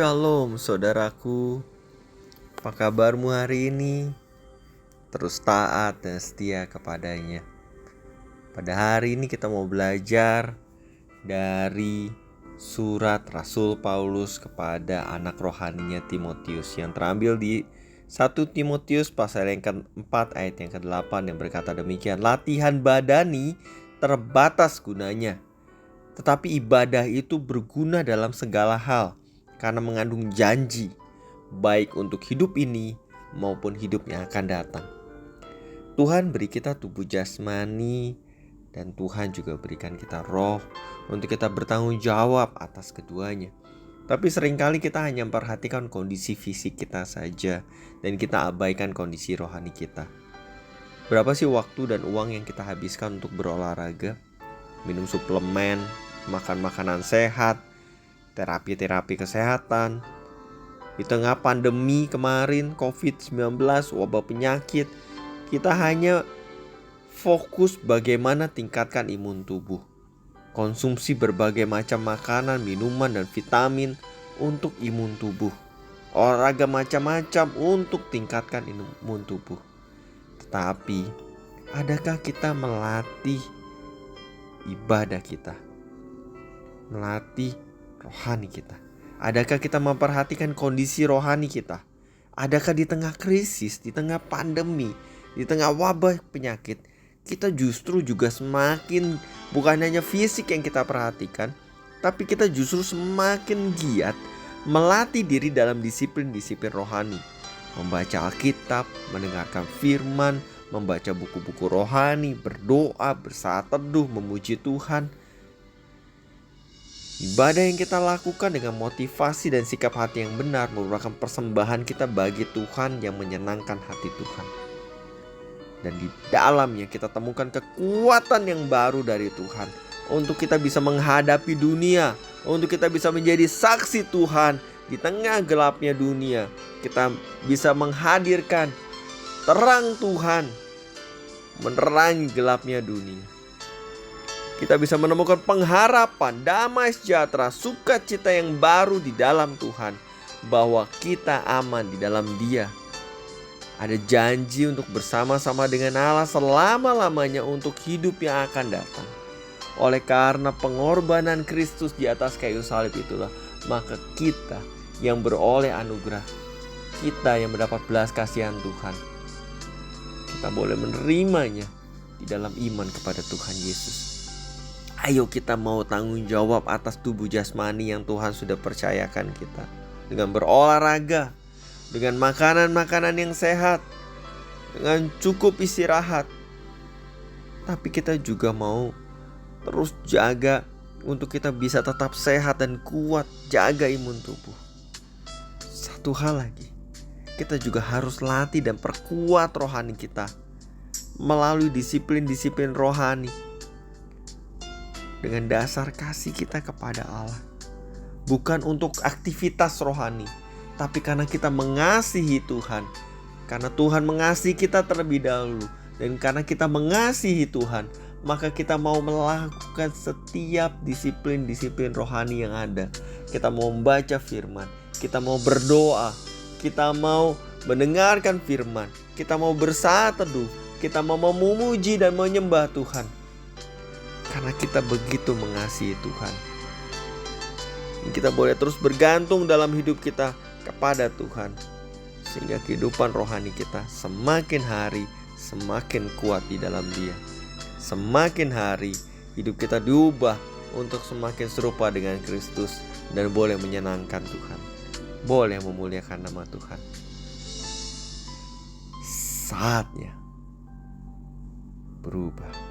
Shalom saudaraku, apa kabarmu hari ini? Terus taat dan setia kepadanya. Pada hari ini kita mau belajar dari surat Rasul Paulus kepada anak rohaninya Timotius yang terambil di 1 Timotius pasal yang ke-4 ayat yang ke-8 yang berkata demikian. Latihan badani terbatas gunanya, tetapi ibadah itu berguna dalam segala hal karena mengandung janji, baik untuk hidup ini maupun hidup yang akan datang. Tuhan beri kita tubuh jasmani dan Tuhan juga berikan kita roh untuk kita bertanggung jawab atas keduanya. Tapi seringkali kita hanya memperhatikan kondisi fisik kita saja dan kita abaikan kondisi rohani kita. Berapa sih waktu dan uang yang kita habiskan untuk berolahraga, minum suplemen, makan makanan sehat, terapi-terapi kesehatan? Di tengah pandemi kemarin, COVID-19, wabah penyakit, kita hanya fokus bagaimana tingkatkan imun tubuh. Konsumsi berbagai macam makanan, minuman, dan vitamin untuk imun tubuh. Olahraga macam-macam untuk tingkatkan imun tubuh. Tetapi, adakah kita melatih ibadah kita? Melatih rohani kita? Adakah kita memperhatikan kondisi rohani kita? Adakah di tengah krisis, di tengah pandemi, di tengah wabah penyakit, kita justru juga semakin bukan hanya fisik yang kita perhatikan, tapi kita justru semakin giat melatih diri dalam disiplin-disiplin rohani. Membaca Alkitab, mendengarkan firman, membaca buku-buku rohani, berdoa, bersaat teduh, memuji Tuhan. Ibadah yang kita lakukan dengan motivasi dan sikap hati yang benar merupakan persembahan kita bagi Tuhan yang menyenangkan hati Tuhan. Dan di dalamnya kita temukan kekuatan yang baru dari Tuhan untuk kita bisa menghadapi dunia, untuk kita bisa menjadi saksi Tuhan di tengah gelapnya dunia. Kita bisa menghadirkan terang Tuhan menerangi gelapnya dunia. Kita bisa menemukan pengharapan, damai sejahtera, sukacita yang baru di dalam Tuhan, bahwa kita aman di dalam Dia. Ada janji untuk bersama-sama dengan Allah selama-lamanya untuk hidup yang akan datang. Oleh karena pengorbanan Kristus di atas kayu salib itulah, maka kita yang beroleh anugerah, kita yang mendapat belas kasihan Tuhan, kita boleh menerimanya di dalam iman kepada Tuhan Yesus. Ayo kita mau tanggung jawab atas tubuh jasmani yang Tuhan sudah percayakan kita, dengan berolahraga, dengan makanan-makanan yang sehat, dengan cukup istirahat. Tapi kita juga mau terus jaga untuk kita bisa tetap sehat dan kuat, jaga imun tubuh. Satu hal lagi, kita juga harus latih dan perkuat rohani kita melalui disiplin-disiplin rohani dengan dasar kasih kita kepada Allah. Bukan untuk aktivitas rohani, tapi karena kita mengasihi Tuhan. Karena Tuhan mengasihi kita terlebih dahulu, dan karena kita mengasihi Tuhan, maka kita mau melakukan setiap disiplin-disiplin rohani yang ada. Kita mau membaca firman, kita mau berdoa, kita mau mendengarkan firman, kita mau bersaat teduh, kita mau memuji dan menyembah Tuhan. Karena kita begitu mengasihi Tuhan, kita boleh terus bergantung dalam hidup kita kepada Tuhan, sehingga kehidupan rohani kita semakin hari semakin kuat di dalam Dia. Semakin hari hidup kita diubah untuk semakin serupa dengan Kristus dan boleh menyenangkan Tuhan, boleh memuliakan nama Tuhan. Saatnya berubah.